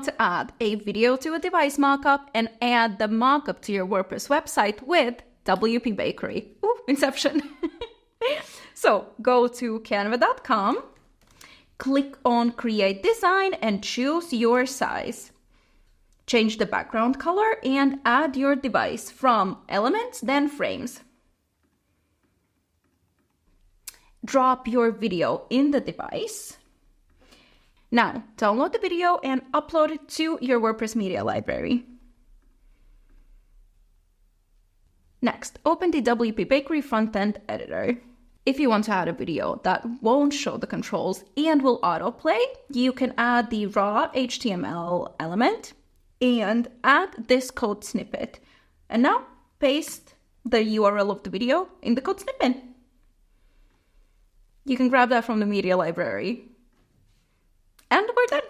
to add a video to a device mockup and add the mockup to your WordPress website with WP Bakery. Ooh, Inception. So go to canva.com, click on Create Design and choose your size. Change the background color and add your device from elements, then frames. Drop your video in the device. Now, download the video and upload it to your WordPress media library. Next, open the WP Bakery frontend editor. If you want to add a video that won't show the controls and will autoplay, you can add the raw HTML element and add this code snippet. And now, paste the URL of the video in the code snippet. You can grab that from the media library. And we're done.